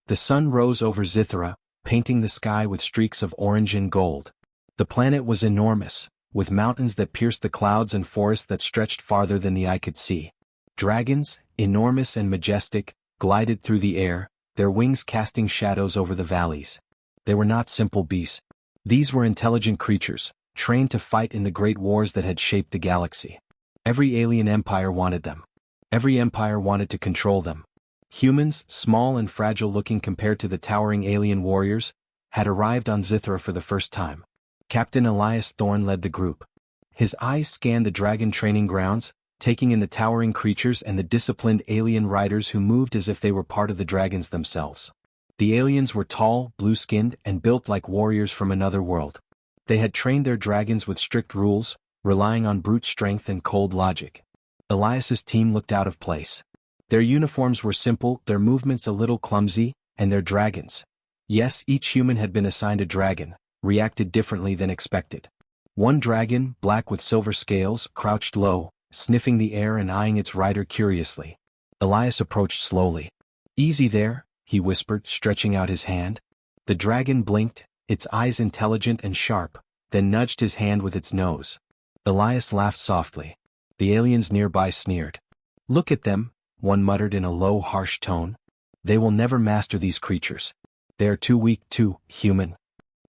The sun rose over Zithra, painting the sky with streaks of orange and gold. The planet was enormous, with mountains that pierced the clouds and forests that stretched farther than the eye could see. Dragons, enormous and majestic, glided through the air, their wings casting shadows over the valleys. They were not simple beasts. These were intelligent creatures, trained to fight in the great wars that had shaped the galaxy. Every alien empire wanted them. Every empire wanted to control them. Humans, small and fragile-looking compared to the towering alien warriors, had arrived on Zithra for the first time. Captain Elias Thorne led the group. His eyes scanned the dragon training grounds, taking in the towering creatures and the disciplined alien riders who moved as if they were part of the dragons themselves. The aliens were tall, blue-skinned, and built like warriors from another world. They had trained their dragons with strict rules, relying on brute strength and cold logic. Elias's team looked out of place. Their uniforms were simple, their movements a little clumsy, and their dragons. Yes, each human had been assigned a dragon, reacted differently than expected. One dragon, black with silver scales, crouched low, sniffing the air and eyeing its rider curiously. Elias approached slowly. "Easy there," he whispered, stretching out his hand. The dragon blinked, its eyes intelligent and sharp, then nudged his hand with its nose. Elias laughed softly. The aliens nearby sneered. "Look at them," one muttered in a low, harsh tone. "They will never master these creatures. They are too weak, too human."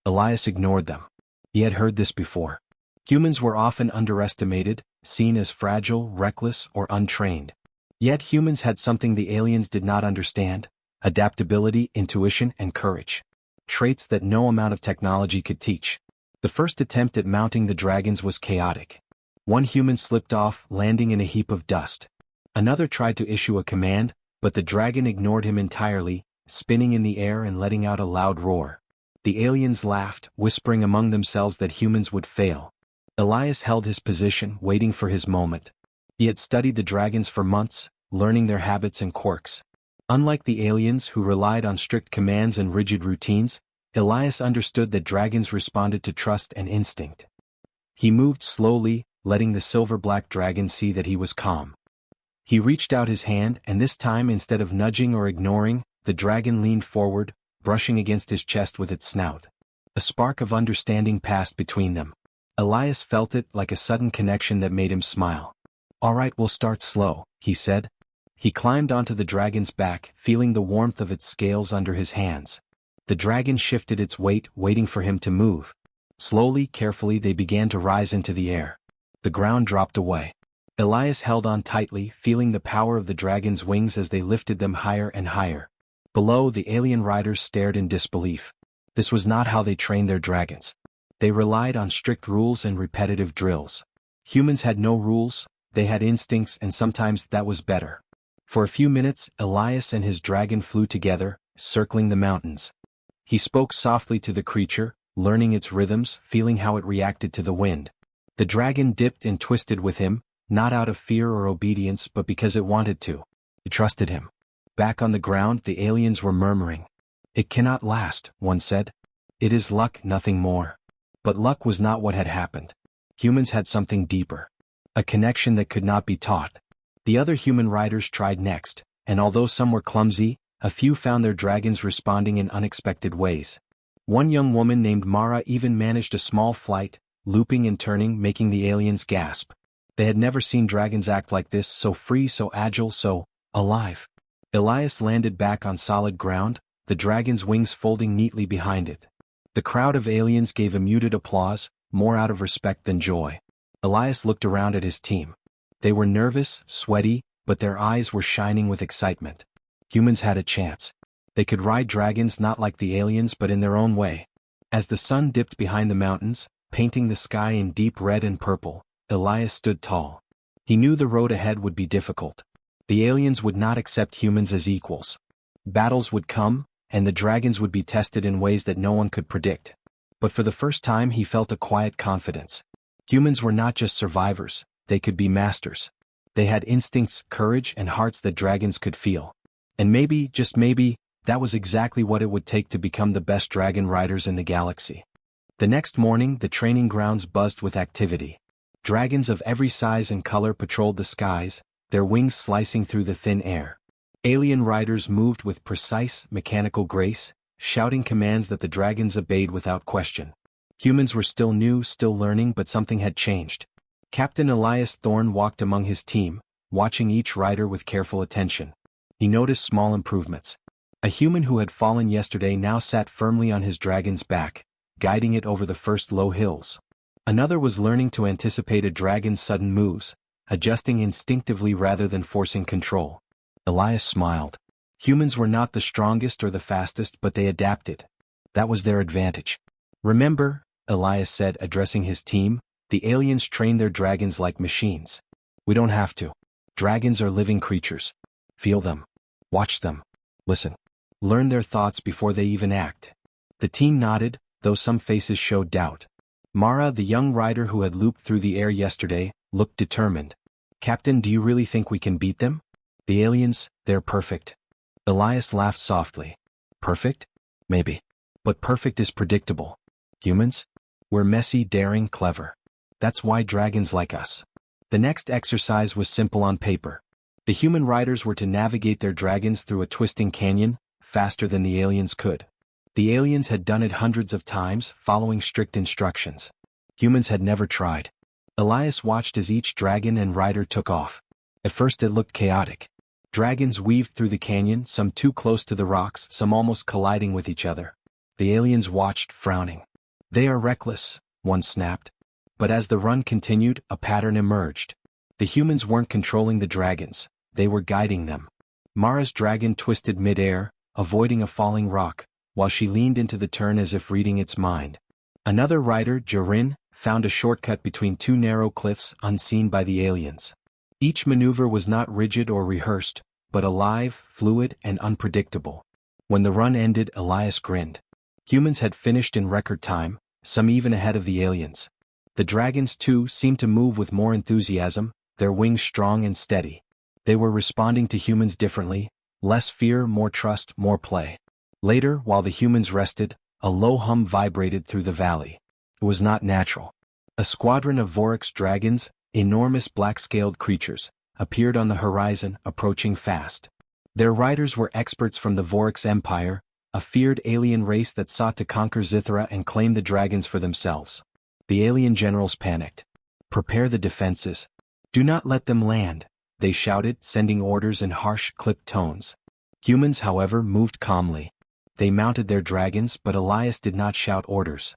Elias ignored them. He had heard this before. Humans were often underestimated, seen as fragile, reckless, or untrained. Yet humans had something the aliens did not understand: adaptability, intuition, and courage. Traits that no amount of technology could teach. The first attempt at mounting the dragons was chaotic. One human slipped off, landing in a heap of dust. Another tried to issue a command, but the dragon ignored him entirely, spinning in the air and letting out a loud roar. The aliens laughed, whispering among themselves that humans would fail. Elias held his position, waiting for his moment. He had studied the dragons for months, learning their habits and quirks. Unlike the aliens who relied on strict commands and rigid routines, Elias understood that dragons responded to trust and instinct. He moved slowly, letting the silver-black dragon see that he was calm. He reached out his hand, and this time, instead of nudging or ignoring, the dragon leaned forward, brushing against his chest with its snout. A spark of understanding passed between them. Elias felt it like a sudden connection that made him smile. "All right, we'll start slow," he said. He climbed onto the dragon's back, feeling the warmth of its scales under his hands. The dragon shifted its weight, waiting for him to move. Slowly, carefully, they began to rise into the air. The ground dropped away. Elias held on tightly, feeling the power of the dragon's wings as they lifted them higher and higher. Below, the alien riders stared in disbelief. This was not how they trained their dragons. They relied on strict rules and repetitive drills. Humans had no rules, they had instincts, and sometimes that was better. For a few minutes, Elias and his dragon flew together, circling the mountains. He spoke softly to the creature, learning its rhythms, feeling how it reacted to the wind. The dragon dipped and twisted with him, not out of fear or obedience but because it wanted to. It trusted him. Back on the ground, the aliens were murmuring. "It cannot last," one said. "It is luck, nothing more." But luck was not what had happened. Humans had something deeper. A connection that could not be taught. The other human riders tried next, and although some were clumsy, a few found their dragons responding in unexpected ways. One young woman named Mara even managed a small flight, looping and turning, making the aliens gasp. They had never seen dragons act like this, so free, so agile, so alive. Elias landed back on solid ground, the dragon's wings folding neatly behind it. The crowd of aliens gave a muted applause, more out of respect than joy. Elias looked around at his team. They were nervous, sweaty, but their eyes were shining with excitement. Humans had a chance. They could ride dragons not like the aliens but in their own way. As the sun dipped behind the mountains, painting the sky in deep red and purple, Elias stood tall. He knew the road ahead would be difficult. The aliens would not accept humans as equals. Battles would come, and the dragons would be tested in ways that no one could predict. But for the first time he felt a quiet confidence. Humans were not just survivors, they could be masters. They had instincts, courage, and hearts that dragons could feel. And maybe, just maybe, that was exactly what it would take to become the best dragon riders in the galaxy. The next morning, the training grounds buzzed with activity. Dragons of every size and color patrolled the skies, their wings slicing through the thin air. Alien riders moved with precise, mechanical grace, shouting commands that the dragons obeyed without question. Humans were still new, still learning, but something had changed. Captain Elias Thorne walked among his team, watching each rider with careful attention. He noticed small improvements. A human who had fallen yesterday now sat firmly on his dragon's back, guiding it over the first low hills. Another was learning to anticipate a dragon's sudden moves, adjusting instinctively rather than forcing control. Elias smiled. Humans were not the strongest or the fastest, but they adapted. That was their advantage. Remember, Elias said, addressing his team, the aliens train their dragons like machines. We don't have to. Dragons are living creatures. Feel them. Watch them. Listen. Learn their thoughts before they even act. The team nodded, though some faces showed doubt. Mara, the young rider who had looped through the air yesterday, looked determined. Captain, do you really think we can beat them? The aliens, they're perfect. Elias laughed softly. Perfect? Maybe. But perfect is predictable. Humans? We're messy, daring, clever. That's why dragons like us. The next exercise was simple on paper. The human riders were to navigate their dragons through a twisting canyon, faster than the aliens could. The aliens had done it hundreds of times, following strict instructions. Humans had never tried. Elias watched as each dragon and rider took off. At first it looked chaotic. Dragons weaved through the canyon, some too close to the rocks, some almost colliding with each other. The aliens watched, frowning. They are reckless, one snapped. But as the run continued, a pattern emerged. The humans weren't controlling the dragons, they were guiding them. Mara's dragon twisted mid-air, avoiding a falling rock, while she leaned into the turn as if reading its mind. Another rider, Jarin, found a shortcut between two narrow cliffs unseen by the aliens. Each maneuver was not rigid or rehearsed, but alive, fluid, and unpredictable. When the run ended, Elias grinned. Humans had finished in record time, some even ahead of the aliens. The dragons, too, seemed to move with more enthusiasm, their wings strong and steady. They were responding to humans differently, less fear, more trust, more play. Later, while the humans rested, a low hum vibrated through the valley. It was not natural. A squadron of Vorax dragons, enormous black-scaled creatures, appeared on the horizon, approaching fast. Their riders were experts from the Vorax Empire, a feared alien race that sought to conquer Zithra and claim the dragons for themselves. The alien generals panicked. Prepare the defenses. Do not let them land, they shouted, sending orders in harsh, clipped tones. Humans, however, moved calmly. They mounted their dragons, but Elias did not shout orders.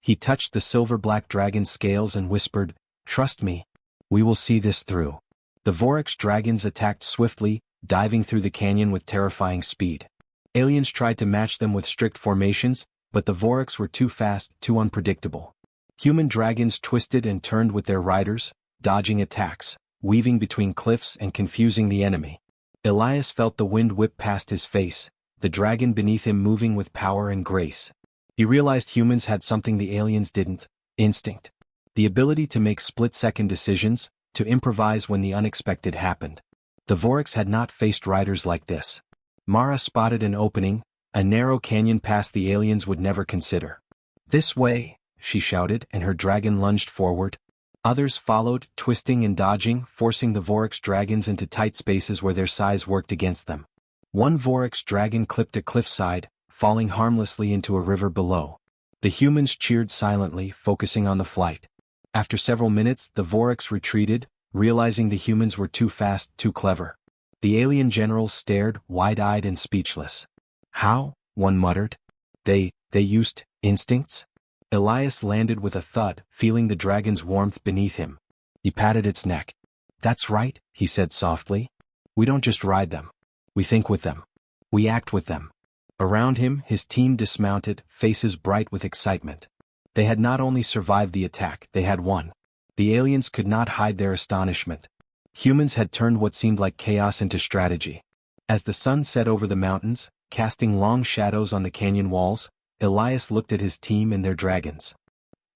He touched the silver-black dragon's scales and whispered, "Trust me. We will see this through." The Vorax dragons attacked swiftly, diving through the canyon with terrifying speed. Aliens tried to match them with strict formations, but the Vorax were too fast, too unpredictable. Human dragons twisted and turned with their riders, dodging attacks, weaving between cliffs and confusing the enemy. Elias felt the wind whip past his face, the dragon beneath him moving with power and grace. He realized humans had something the aliens didn't: instinct. The ability to make split-second decisions, to improvise when the unexpected happened. The Vorax had not faced riders like this. Mara spotted an opening, a narrow canyon past the aliens would never consider. "This way," she shouted, and her dragon lunged forward. Others followed, twisting and dodging, forcing the Vorax dragons into tight spaces where their size worked against them. One Vorax dragon clipped a cliffside, falling harmlessly into a river below. The humans cheered silently, focusing on the flight. After several minutes, the Vorax retreated, realizing the humans were too fast, too clever. The alien generals stared, wide-eyed and speechless. "How?" one muttered. They used instincts?" Elias landed with a thud, feeling the dragon's warmth beneath him. He patted its neck. "That's right," he said softly. "We don't just ride them. We think with them. We act with them." Around him, his team dismounted, faces bright with excitement. They had not only survived the attack, they had won. The aliens could not hide their astonishment. Humans had turned what seemed like chaos into strategy. As the sun set over the mountains, casting long shadows on the canyon walls, Elias looked at his team and their dragons.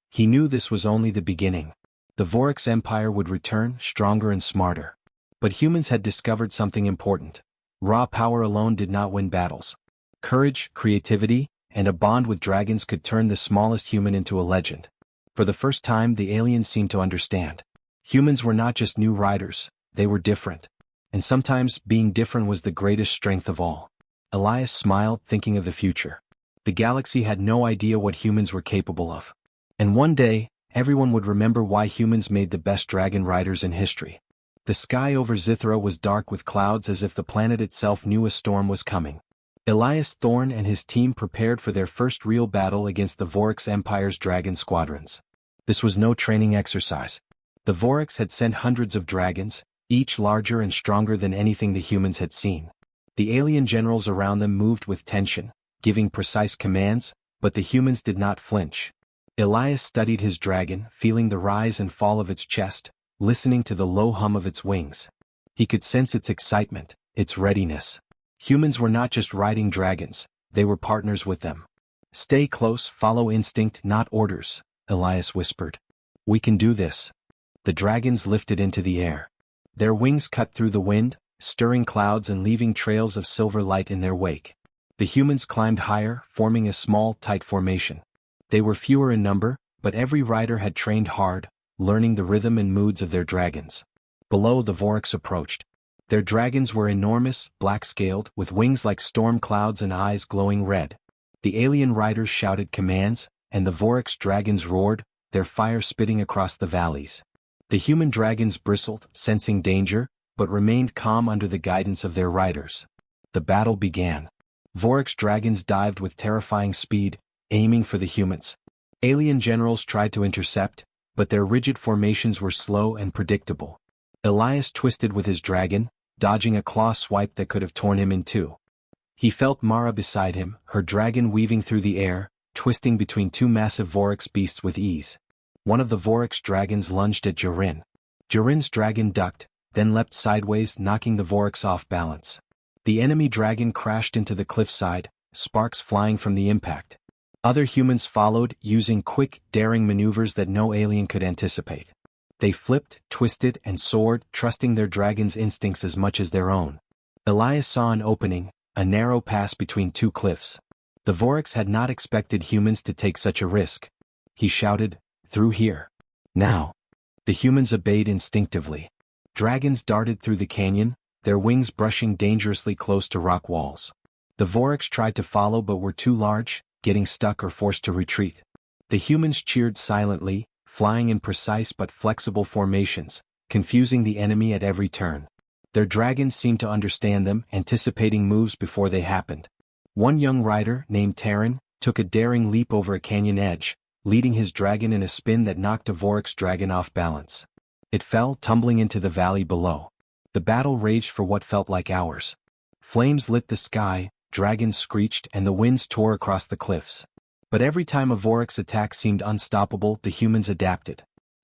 He knew this was only the beginning. The Vorax Empire would return, stronger and smarter. But humans had discovered something important. Raw power alone did not win battles. Courage, creativity, and a bond with dragons could turn the smallest human into a legend. For the first time, the aliens seemed to understand. Humans were not just new riders, they were different. and sometimes being different was the greatest strength of all. Elias smiled, thinking of the future. The galaxy had no idea what humans were capable of. And one day, everyone would remember why humans made the best dragon riders in history. The sky over Zithra was dark with clouds, as if the planet itself knew a storm was coming. Elias Thorne and his team prepared for their first real battle against the Vorax Empire's dragon squadrons. This was no training exercise. The Vorax had sent hundreds of dragons, each larger and stronger than anything the humans had seen. The alien generals around them moved with tension, giving precise commands, but the humans did not flinch. Elias studied his dragon, feeling the rise and fall of its chest, listening to the low hum of its wings. He could sense its excitement, its readiness. Humans were not just riding dragons, they were partners with them. "Stay close, follow instinct, not orders," Elias whispered. "We can do this." The dragons lifted into the air. Their wings cut through the wind, stirring clouds and leaving trails of silver light in their wake. The humans climbed higher, forming a small, tight formation. They were fewer in number, but every rider had trained hard, learning the rhythm and moods of their dragons. Below, the Vorax approached. Their dragons were enormous, black-scaled, with wings like storm clouds and eyes glowing red. The alien riders shouted commands, and the Vorax dragons roared, their fire spitting across the valleys. The human dragons bristled, sensing danger, but remained calm under the guidance of their riders. The battle began. Vorax dragons dived with terrifying speed, aiming for the humans. Alien generals tried to intercept, but their rigid formations were slow and predictable. Elias twisted with his dragon, dodging a claw swipe that could have torn him in two. He felt Mara beside him, her dragon weaving through the air, twisting between two massive Vorax beasts with ease. One of the Vorax dragons lunged at Jarin. Jarin's dragon ducked, then leapt sideways, knocking the Vorax off balance. The enemy dragon crashed into the cliffside, sparks flying from the impact. Other humans followed, using quick, daring maneuvers that no alien could anticipate. They flipped, twisted, and soared, trusting their dragon's instincts as much as their own. Elias saw an opening, a narrow pass between two cliffs. The Vorax had not expected humans to take such a risk. He shouted, "Through here. Now." The humans obeyed instinctively. Dragons darted through the canyon, their wings brushing dangerously close to rock walls. The Vorax tried to follow but were too large, getting stuck or forced to retreat. The humans cheered silently, flying in precise but flexible formations, confusing the enemy at every turn. Their dragons seemed to understand them, anticipating moves before they happened. One young rider, named Terran, took a daring leap over a canyon edge, leading his dragon in a spin that knocked a Vorax dragon off balance. It fell, tumbling into the valley below. The battle raged for what felt like hours. Flames lit the sky, dragons screeched, and the winds tore across the cliffs. But every time a Vorax attack seemed unstoppable, the humans adapted.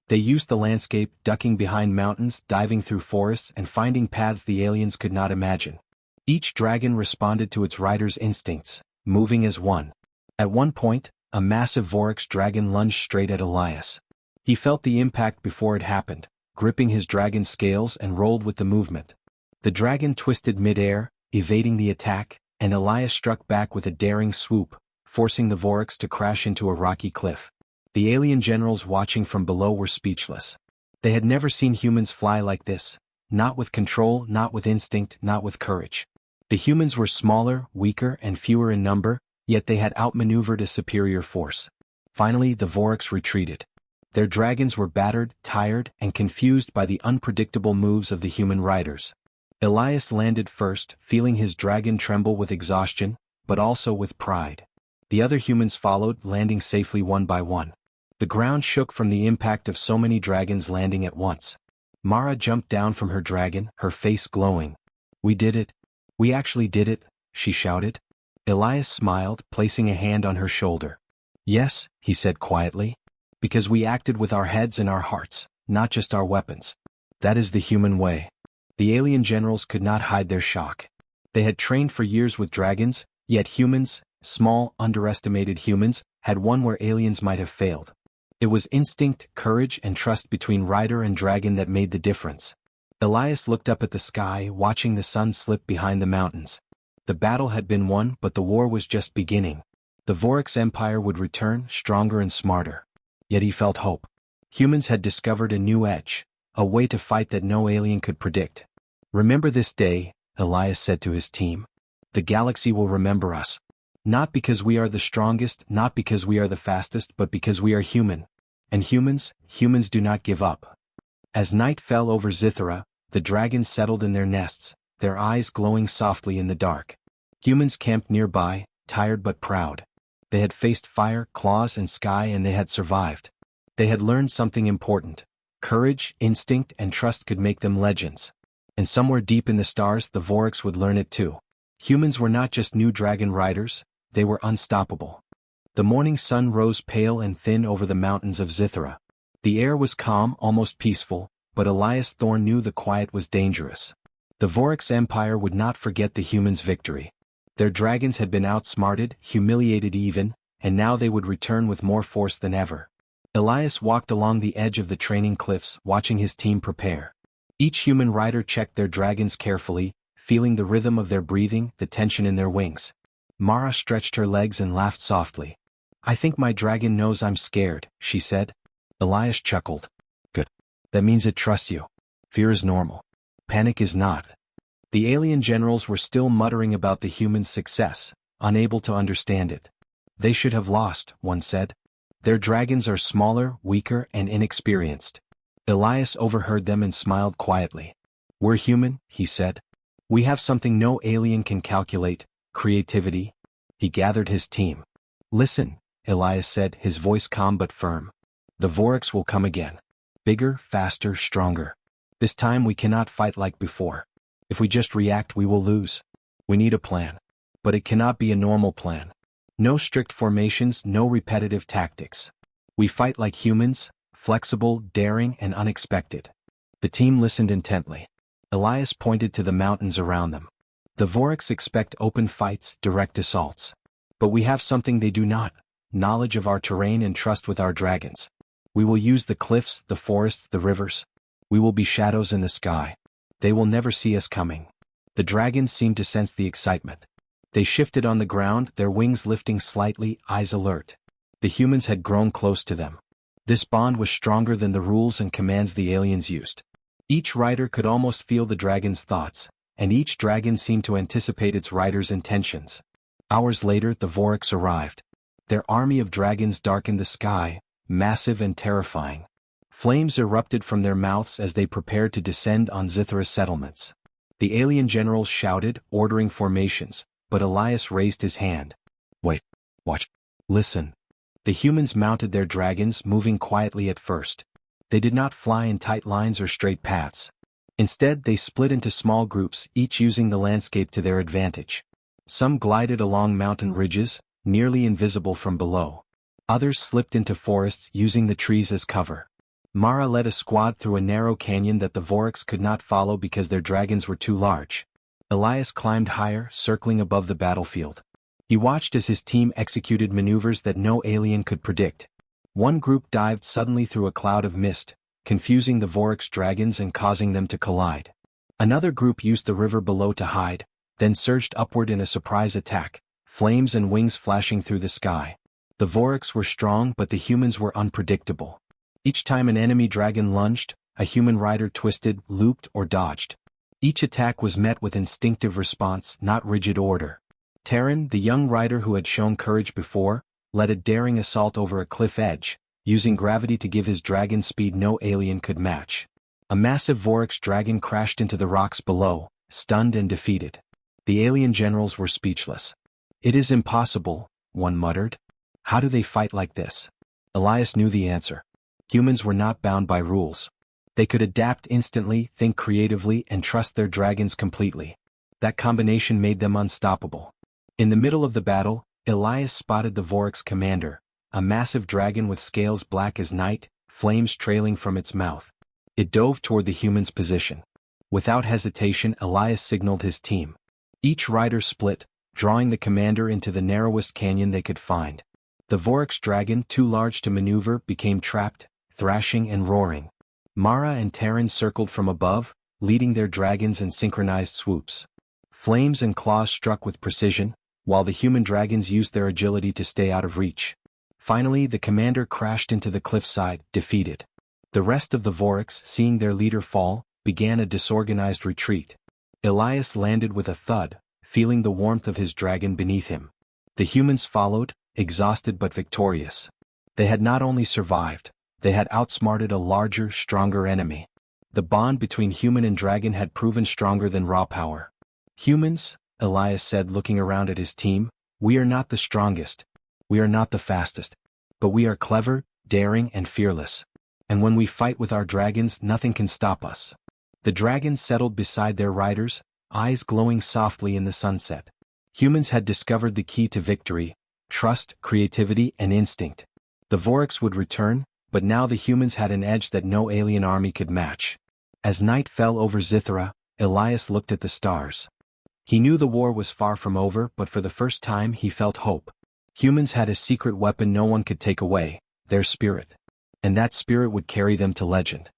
They used the landscape, ducking behind mountains, diving through forests, and finding paths the aliens could not imagine. Each dragon responded to its rider's instincts, moving as one. At one point, a massive Vorax dragon lunged straight at Elias. He felt the impact before it happened, gripping his dragon's scales and rolled with the movement. The dragon twisted mid-air, evading the attack, and Elias struck back with a daring swoop, forcing the Vorax to crash into a rocky cliff. The alien generals watching from below were speechless. They had never seen humans fly like this, not with control, not with instinct, not with courage. The humans were smaller, weaker, and fewer in number, yet they had outmaneuvered a superior force. Finally, the Vorax retreated. Their dragons were battered, tired, and confused by the unpredictable moves of the human riders. Elias landed first, feeling his dragon tremble with exhaustion, but also with pride. The other humans followed, landing safely one by one. The ground shook from the impact of so many dragons landing at once. Mara jumped down from her dragon, her face glowing. "We did it. We actually did it," she shouted. Elias smiled, placing a hand on her shoulder. "Yes," he said quietly. "Because we acted with our heads and our hearts, not just our weapons. That is the human way." The alien generals could not hide their shock. They had trained for years with dragons, yet humans, small, underestimated humans, had one where aliens might have failed. It was instinct, courage, and trust between rider and dragon that made the difference. Elias looked up at the sky, watching the sun slip behind the mountains. The battle had been won, but the war was just beginning. The Vorax Empire would return, stronger and smarter. Yet he felt hope. Humans had discovered a new edge, a way to fight that no alien could predict. Remember this day, Elias said to his team. The galaxy will remember us. Not because we are the strongest, not because we are the fastest, but because we are human. And humans do not give up. As night fell over Zithera, the dragons settled in their nests, their eyes glowing softly in the dark. Humans camped nearby, tired but proud. They had faced fire, claws, and sky, and they had survived. They had learned something important. Courage, instinct, and trust could make them legends. And somewhere deep in the stars, the Vorks would learn it too. Humans were not just new dragon riders, they were unstoppable. The morning sun rose pale and thin over the mountains of Zithera. The air was calm, almost peaceful, but Elias Thorne knew the quiet was dangerous. The Vorks Empire would not forget the humans' victory. Their dragons had been outsmarted, humiliated even, and now they would return with more force than ever. Elias walked along the edge of the training cliffs, watching his team prepare. Each human rider checked their dragons carefully, feeling the rhythm of their breathing, the tension in their wings. Mara stretched her legs and laughed softly. "I think my dragon knows I'm scared," she said. Elias chuckled. "Good. That means it trusts you. Fear is normal. Panic is not." The alien generals were still muttering about the humans' success, unable to understand it. "They should have lost," one said. "Their dragons are smaller, weaker, and inexperienced." Elias overheard them and smiled quietly. "We're human," he said. "We have something no alien can calculate, creativity." He gathered his team. "Listen," Elias said, his voice calm but firm. "The Vorks will come again. Bigger, faster, stronger. This time we cannot fight like before. If we just react, we will lose. We need a plan. But it cannot be a normal plan. No strict formations, no repetitive tactics. We fight like humans, flexible, daring, and unexpected." The team listened intently. Elias pointed to the mountains around them. "The Vorks expect open fights, direct assaults. But we have something they do not: knowledge of our terrain and trust with our dragons. We will use the cliffs, the forests, the rivers. We will be shadows in the sky. They will never see us coming." The dragons seemed to sense the excitement. They shifted on the ground, their wings lifting slightly, eyes alert. The humans had grown close to them. This bond was stronger than the rules and commands the aliens used. Each rider could almost feel the dragon's thoughts, and each dragon seemed to anticipate its rider's intentions. Hours later, the Vorks arrived. Their army of dragons darkened the sky, massive and terrifying. Flames erupted from their mouths as they prepared to descend on Zithera's settlements. The alien generals shouted, ordering formations, but Elias raised his hand. "Wait, watch, listen." The humans mounted their dragons, moving quietly at first. They did not fly in tight lines or straight paths. Instead, they split into small groups, each using the landscape to their advantage. Some glided along mountain ridges, nearly invisible from below. Others slipped into forests, using the trees as cover. Mara led a squad through a narrow canyon that the Vorks could not follow because their dragons were too large. Elias climbed higher, circling above the battlefield. He watched as his team executed maneuvers that no alien could predict. One group dived suddenly through a cloud of mist, confusing the Vorks' dragons and causing them to collide. Another group used the river below to hide, then surged upward in a surprise attack, flames and wings flashing through the sky. The Vorks were strong, but the humans were unpredictable. Each time an enemy dragon lunged, a human rider twisted, looped, or dodged. Each attack was met with instinctive response, not rigid order. Terran, the young rider who had shown courage before, led a daring assault over a cliff edge, using gravity to give his dragon speed no alien could match. A massive Vorks dragon crashed into the rocks below, stunned and defeated. The alien generals were speechless. "It is impossible," one muttered. "How do they fight like this?" Elias knew the answer. Humans were not bound by rules. They could adapt instantly, think creatively, and trust their dragons completely. That combination made them unstoppable. In the middle of the battle, Elias spotted the Vorks commander, a massive dragon with scales black as night, flames trailing from its mouth. It dove toward the humans' position. Without hesitation, Elias signaled his team. Each rider split, drawing the commander into the narrowest canyon they could find. The Vorks dragon, too large to maneuver, became trapped, thrashing and roaring. Mara and Terran circled from above, leading their dragons in synchronized swoops. Flames and claws struck with precision, while the human dragons used their agility to stay out of reach. Finally, the commander crashed into the cliffside, defeated. The rest of the Vorks, seeing their leader fall, began a disorganized retreat. Elias landed with a thud, feeling the warmth of his dragon beneath him. The humans followed, exhausted but victorious. They had not only survived, they had outsmarted a larger, stronger enemy. The bond between human and dragon had proven stronger than raw power. Humans, Elias said looking around at his team, we are not the strongest. We are not the fastest. But we are clever, daring and fearless. And when we fight with our dragons, nothing can stop us. The dragons settled beside their riders, eyes glowing softly in the sunset. Humans had discovered the key to victory: trust, creativity, and instinct. The Vorks would return, but now the humans had an edge that no alien army could match. As night fell over Zithra, Elias looked at the stars. He knew the war was far from over, but for the first time he felt hope. Humans had a secret weapon no one could take away: their spirit. And that spirit would carry them to legend.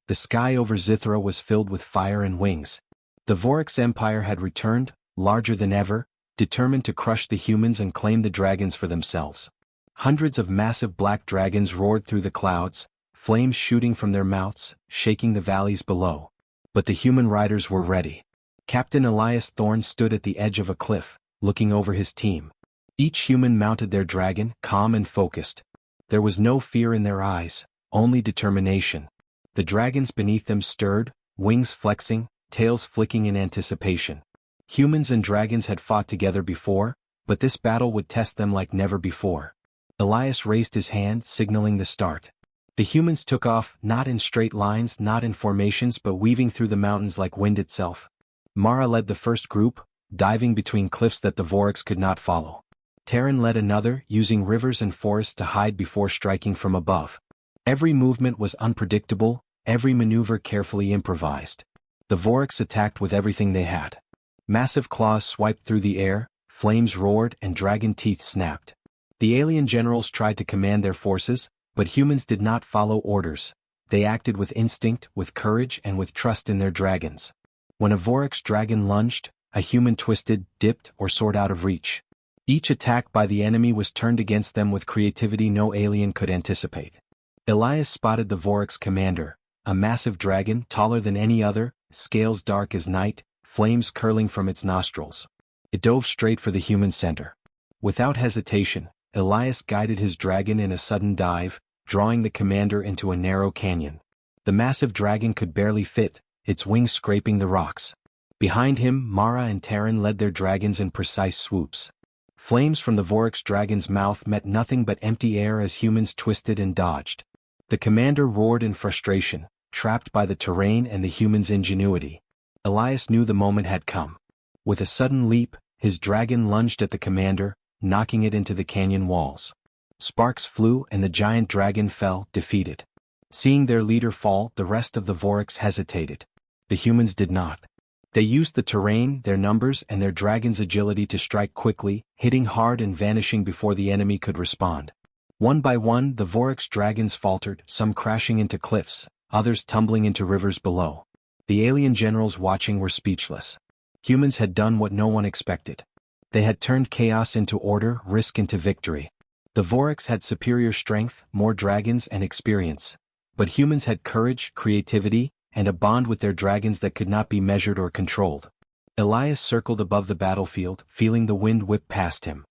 The sky over Zithra was filled with fire and wings. The Vorks Empire had returned, larger than ever, determined to crush the humans and claim the dragons for themselves. Hundreds of massive black dragons roared through the clouds, flames shooting from their mouths, shaking the valleys below. But the human riders were ready. Captain Elias Thorne stood at the edge of a cliff, looking over his team. Each human mounted their dragon, calm and focused. There was no fear in their eyes, only determination. The dragons beneath them stirred, wings flexing, tails flicking in anticipation. Humans and dragons had fought together before, but this battle would test them like never before. Elias raised his hand, signaling the start. The humans took off, not in straight lines, not in formations, but weaving through the mountains like wind itself. Mara led the first group, diving between cliffs that the Vorks could not follow. Terran led another, using rivers and forests to hide before striking from above. Every movement was unpredictable, every maneuver carefully improvised. The Vorks attacked with everything they had. Massive claws swiped through the air, flames roared, and dragon teeth snapped. The alien generals tried to command their forces, but humans did not follow orders. They acted with instinct, with courage, and with trust in their dragons. When a Vork's dragon lunged, a human twisted, dipped, or soared out of reach. Each attack by the enemy was turned against them with creativity no alien could anticipate. Elias spotted the Vork's commander, a massive dragon taller than any other, scales dark as night, flames curling from its nostrils. It dove straight for the human center. Without hesitation, Elias guided his dragon in a sudden dive, drawing the commander into a narrow canyon. The massive dragon could barely fit, its wings scraping the rocks. Behind him, Mara and Terran led their dragons in precise swoops. Flames from the Vork's dragon's mouth met nothing but empty air as humans twisted and dodged. The commander roared in frustration, trapped by the terrain and the humans' ingenuity. Elias knew the moment had come. With a sudden leap, his dragon lunged at the commander, knocking it into the canyon walls. Sparks flew and the giant dragon fell, defeated. Seeing their leader fall, the rest of the Vorks hesitated. The humans did not. They used the terrain, their numbers, and their dragon's agility to strike quickly, hitting hard and vanishing before the enemy could respond. One by one, the Vork's dragons faltered, some crashing into cliffs, others tumbling into rivers below. The alien generals watching were speechless. Humans had done what no one expected. They had turned chaos into order, risk into victory. The Vorks had superior strength, more dragons, and experience. But humans had courage, creativity, and a bond with their dragons that could not be measured or controlled. Elias circled above the battlefield, feeling the wind whip past him.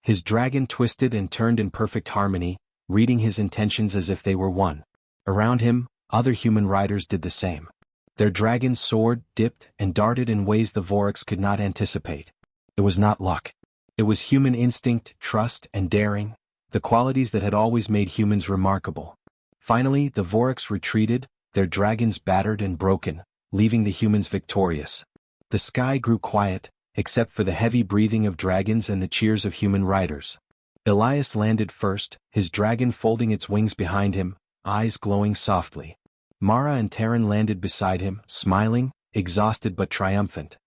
His dragon twisted and turned in perfect harmony, reading his intentions as if they were one. Around him, other human riders did the same. Their dragons soared, dipped, and darted in ways the Vorks could not anticipate. It was not luck. It was human instinct, trust, and daring, the qualities that had always made humans remarkable. Finally, the Vorks retreated, their dragons battered and broken, leaving the humans victorious. The sky grew quiet, except for the heavy breathing of dragons and the cheers of human riders. Elias landed first, his dragon folding its wings behind him, eyes glowing softly. Mara and Terran landed beside him, smiling, exhausted but triumphant.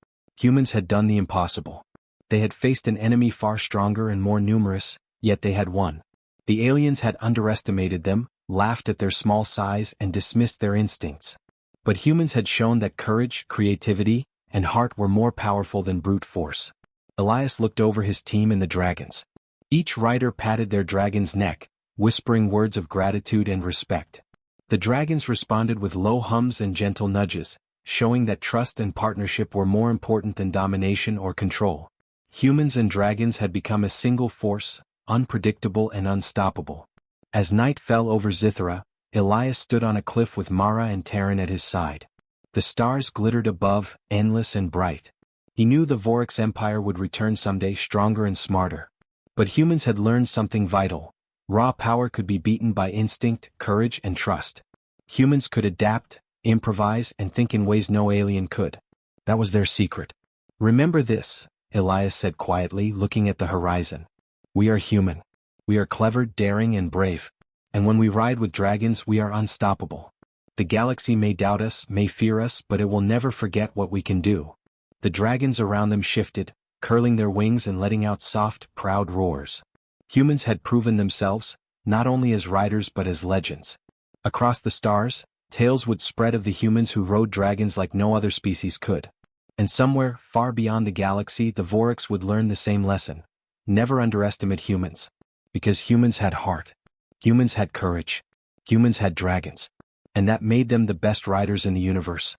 Humans had done the impossible. They had faced an enemy far stronger and more numerous, yet they had won. The aliens had underestimated them, laughed at their small size and dismissed their instincts. But humans had shown that courage, creativity, and heart were more powerful than brute force. Elias looked over his team and the dragons. Each rider patted their dragon's neck, whispering words of gratitude and respect. The dragons responded with low hums and gentle nudges, showing that trust and partnership were more important than domination or control. Humans and dragons had become a single force, unpredictable and unstoppable. As night fell over Zithra, Elias stood on a cliff with Mara and Terran at his side. The stars glittered above, endless and bright. He knew the Vorax Empire would return someday stronger and smarter. But humans had learned something vital. Raw power could be beaten by instinct, courage and trust. Humans could adapt, improvise and think in ways no alien could. That was their secret. "Remember this," Elias said quietly, looking at the horizon. "We are human. We are clever, daring and brave. And when we ride with dragons we are unstoppable. The galaxy may doubt us, may fear us, but it will never forget what we can do." The dragons around them shifted, curling their wings and letting out soft, proud roars. Humans had proven themselves, not only as riders but as legends. Across the stars, tales would spread of the humans who rode dragons like no other species could. And somewhere, far beyond the galaxy, the Vorax would learn the same lesson. Never underestimate humans. Because humans had heart. Humans had courage. Humans had dragons. And that made them the best riders in the universe.